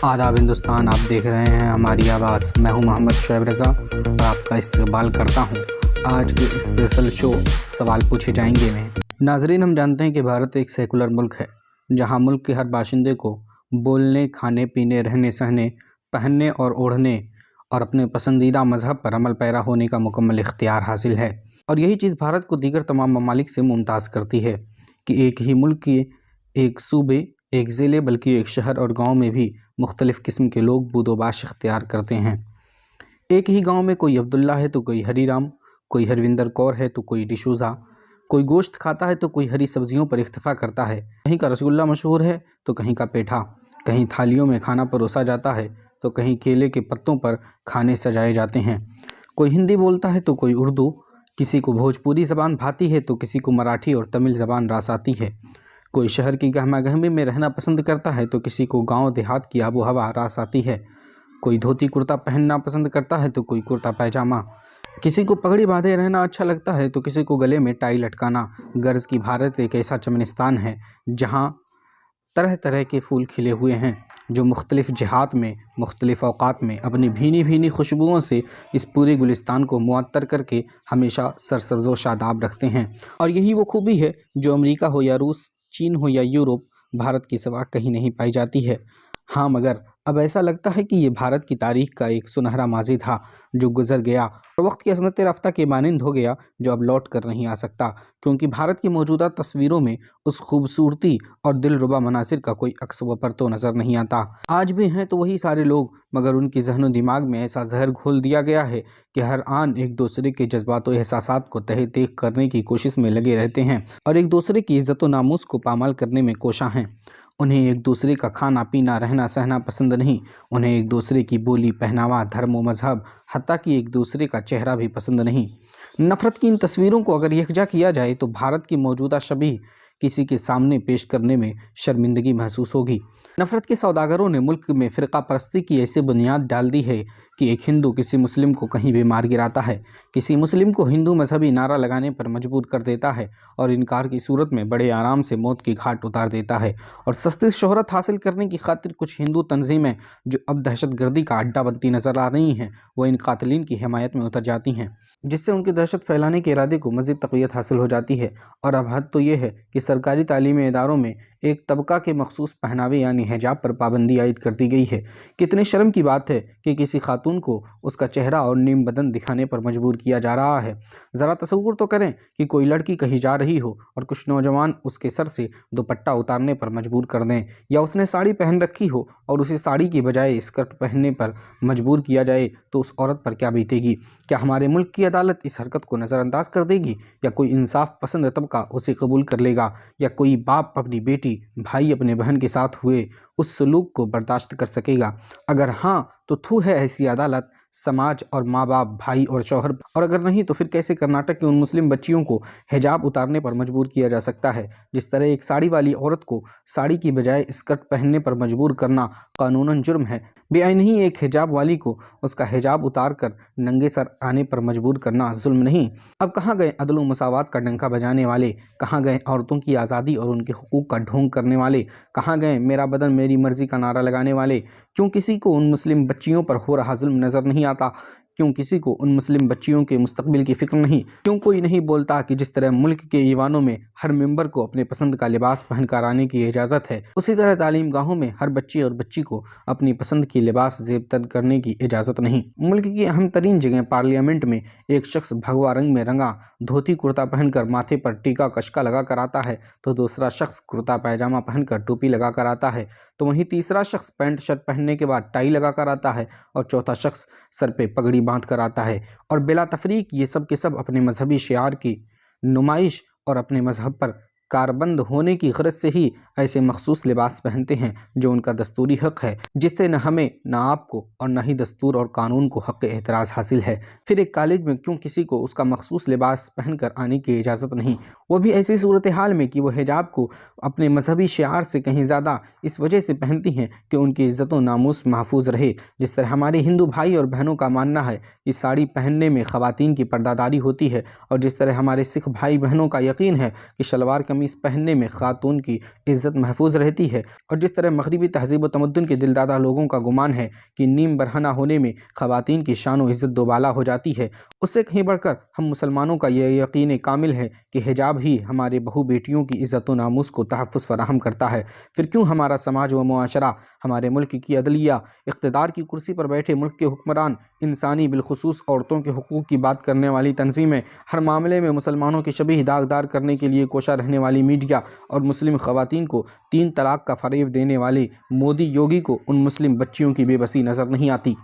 आदाब हिंदुस्तान। आप देख रहे हैं हमारी आवाज़। मैं हूं मोहम्मद शुएब रज़ा और आपका इस्तकबाल करता हूं आज के स्पेशल शो सवाल पूछे जाएंगे में। नाजरीन, हम जानते हैं कि भारत एक सेकुलर मुल्क है जहां मुल्क के हर बाशिंदे को बोलने, खाने पीने, रहने सहने, पहनने और ओढ़ने और अपने पसंदीदा मज़हब पर अमल पैरा होने का मुकम्मल इख्तियार हासिल है। और यही चीज़ भारत को दीगर तमाम ममालिक से मुमताज़ करती है कि एक ही मुल्क के एक सूबे, एक ज़िले, बल्कि एक शहर और गांव में भी मुख्तलिफ़ किस्म के लोग बूदोबाश इख्तियार करते हैं। एक ही गांव में कोई अब्दुल्ला है तो कोई हरीराम, कोई हरविंदर कौर है तो कोई डिशूज़ा, कोई गोश्त खाता है तो कोई हरी सब्जियों पर इख्तिफा करता है। कहीं का रसगुल्ला मशहूर है तो कहीं का पेठा, कहीं थालियों में खाना परोसा जाता है तो कहीं केले के पत्तों पर खाने सजाए जाते हैं। कोई हिंदी बोलता है तो कोई उर्दू, किसी को भोजपुरी ज़बान भाती है तो किसी को मराठी और तमिल ज़बान रास आती है। कोई शहर की गहमा गहमी में रहना पसंद करता है तो किसी को गांव देहात की आबो हवा रास आती है। कोई धोती कुर्ता पहनना पसंद करता है तो कोई कुर्ता पैजामा। किसी को पगड़ी बांधे रहना अच्छा लगता है तो किसी को गले में टाई लटकाना। गर्ज की भारत एक ऐसा चमनिस्तान है जहां तरह तरह के फूल खिले हुए हैं जो मुख्तलिफ़ जिहात में, मुख्तलिफ़ औक़ात में अपनी भीनी भीनी खुशबुओं से इस पूरे गुलिस्तान को मुअत्तर करके हमेशा सरसब्ज़ो शादाब रखते हैं। और यही वो खूबी है जो अमेरिका हो या रूस, चीन हो या यूरोप, भारत की सिवा कहीं नहीं पाई जाती है। हाँ, मगर अब ऐसा लगता है कि ये भारत की तारीख़ का एक सुनहरा माज़ी था जो गुज़र गया और वक्त की अज़मत रफ्ता के मानिंद हो गया, जो अब लौट कर नहीं आ सकता, क्योंकि भारत की मौजूदा तस्वीरों में उस खूबसूरती और दिलरुबा मनासिर का कोई अक्स व परतो नज़र नहीं आता। आज भी हैं तो वही सारे लोग, मगर उनकी ज़हन व दिमाग में ऐसा जहर घोल दिया गया है कि हर आन एक दूसरे के जज्बात व एहसासात को तहे तेख करने की कोशिश में लगे रहते हैं और एक दूसरे की इज़्ज़त व नामूस को पामाल करने में कोशां हैं। उन्हें एक दूसरे का खाना पीना, रहना सहना पसंद नहीं। उन्हें एक दूसरे की बोली, पहनावा, धर्म व मजहब, हत्ता कि एक दूसरे का चेहरा भी पसंद नहीं। नफ़रत की इन तस्वीरों को अगर यकजा किया जाए तो भारत की मौजूदा शबीह किसी के सामने पेश करने में शर्मिंदगी महसूस होगी। नफ़रत के सौदागरों ने मुल्क में फ़िरका परस्ती की ऐसी बुनियाद डाल दी है कि एक हिंदू किसी मुस्लिम को कहीं भी मार गिराता है, किसी मुस्लिम को हिंदू मजहबी नारा लगाने पर मजबूर कर देता है और इनकार की सूरत में बड़े आराम से मौत की घाट उतार देता है। और सस्ती शोहरत हासिल करने की खातिर कुछ हिंदू तंजीमें जो अब दहशतगर्दी का अड्डा बनती नज़र आ रही हैं, वो इन कातिलीन की हिमायत में उतर जाती हैं, जिससे उनकी दहशत फैलाने के इरादे को मज़ीद तक़वियत हासिल हो जाती है। और अब हद तो ये है कि सरकारी तालीमी इदारों में एक तबका के मखसूस पहनावे यानी हिजाब पर पाबंदी आयद कर दी गई है। कितने शर्म की बात है कि किसी खातून को उसका चेहरा और नीम बदन दिखाने पर मजबूर किया जा रहा है। ज़रा तसव्वुर तो करें कि कोई लड़की कहीं जा रही हो और कुछ नौजवान उसके सर से दुपट्टा उतारने पर मजबूर कर दें, या उसने साड़ी पहन रखी हो और उसे साड़ी की बजाय स्कर्ट पहनने पर मजबूर किया जाए, तो उस औरत पर क्या बीतेगी? क्या हमारे मुल्क की अदालत इस हरकत को नज़रअंदाज कर देगी, या कोई इंसाफ पसंद तबका उसे कबूल कर लेगा, या कोई बाप अपनी बेटी, भाई अपने बहन के साथ हुए उस सलूक को बर्दाश्त कर सकेगा? अगर हाँ तो थू है ऐसी अदालत, समाज और माँ बाप, भाई और शौहर। और अगर नहीं तो फिर कैसे कर्नाटक की उन मुस्लिम बच्चियों को हिजाब उतारने पर मजबूर किया जा सकता है, जिस तरह एक साड़ी वाली औरत को साड़ी की बजाय स्कर्ट पहनने पर मजबूर करना कानूनन जुर्म है। बेआईन ही एक हिजाब वाली को उसका हिजाब उतार कर नंगे सर आने पर मजबूर करना जुल्म नहीं? अब कहाँ गए अदल व मसावात का डंका बजाने वाले? कहाँ गए औरतों की आज़ादी और उनके हुकूक का ढोंग करने वाले? कहाँ गए मेरा बदन मेरी मर्जी का नारा लगाने वाले? क्यों किसी को उन मुस्लिम बच्चियों पर हो रहा जुल्म नज़र नहीं आता? क्यों किसी को उन मुस्लिम बच्चियों के मुस्तकबिल की फ़िक्र नहीं? क्यों कोई नहीं बोलता कि जिस तरह मुल्क के ईवानों में हर मेंबर को अपने पसंद का लिबास पहन कर आने की इजाज़त है, उसी तरह तालीम गाहों में हर बच्चे और बच्ची को अपनी पसंद की लिबास ज़ेब तन करने की इजाज़त नहीं? मुल्क की अहम तरीन जगह पार्लियामेंट में एक शख्स भगवा रंग में रंगा धोती कुर्ता पहनकर माथे पर टीका कशका लगा कर आता है, तो दूसरा शख्स कुर्ता पैजामा पहनकर टोपी लगा कर आता है, तो वहीं तीसरा शख्स पैंट शर्ट पहनने के बाद टाई लगा कर आता है, और चौथा शख्स सर पे पगड़ी बांध कर आता है। और बिला तफरीक ये सब के सब अपने मजहबी शियार की नुमाइश और अपने मजहब पर कारबंद होने की गरज से ही ऐसे मखसूस लिबास पहनते हैं जो उनका दस्तूरी हक़ है, जिससे न हमें, न आपको और न ही दस्तूर और कानून को हक़ एतराज़ हासिल है। फिर एक कॉलेज में क्यों किसी को उसका मखसूस लिबास पहन कर आने की इजाज़त नहीं, वो भी ऐसी सूरत हाल में कि वो हिजाब को اپنے مذہبی شعار سے کہیں زیادہ اس وجہ سے پہنتی ہیں کہ ان کی عزت و ناموس محفوظ رہے۔ جس طرح ہمارے ہندو بھائی اور بہنوں کا ماننا ہے کہ ساڑی پہننے میں خواتین کی پردہ داری ہوتی ہے، اور جس طرح ہمارے سکھ بھائی بہنوں کا یقین ہے کہ شلوار قمیص پہننے میں خاتون کی عزت محفوظ رہتی ہے، اور جس طرح مغربی تہذیب و تمدن کے دلدادہ لوگوں کا گمان ہے کہ نیم برہنہ ہونے میں خواتین کی شان و عزت دوبالا ہو جاتی ہے، اس سے کہیں بڑھ کر ہم مسلمانوں کا یہ یقین کامل ہے کہ حجاب ہی ہمارے بہو بیٹیوں کی عزت و ناموس کو تحفظ فراہم کرتا ہے۔ پھر کیوں ہمارا سماج و معاشرہ، ہمارے ملک کی عدلیہ، اقتدار کی کرسی پر بیٹھے ملک کے حکمران، انسانی بالخصوص عورتوں کے حقوق کی بات کرنے والی تنظیمیں، ہر معاملے میں مسلمانوں کے شبیہ داغدار کرنے کے لیے کوشاں رہنے والی میڈیا، اور مسلم خواتین کو 3 طلاق کا فریب دینے والے مودی یوگی کو ان مسلم بچیوں کی بے بسی نظر نہیں آتی؟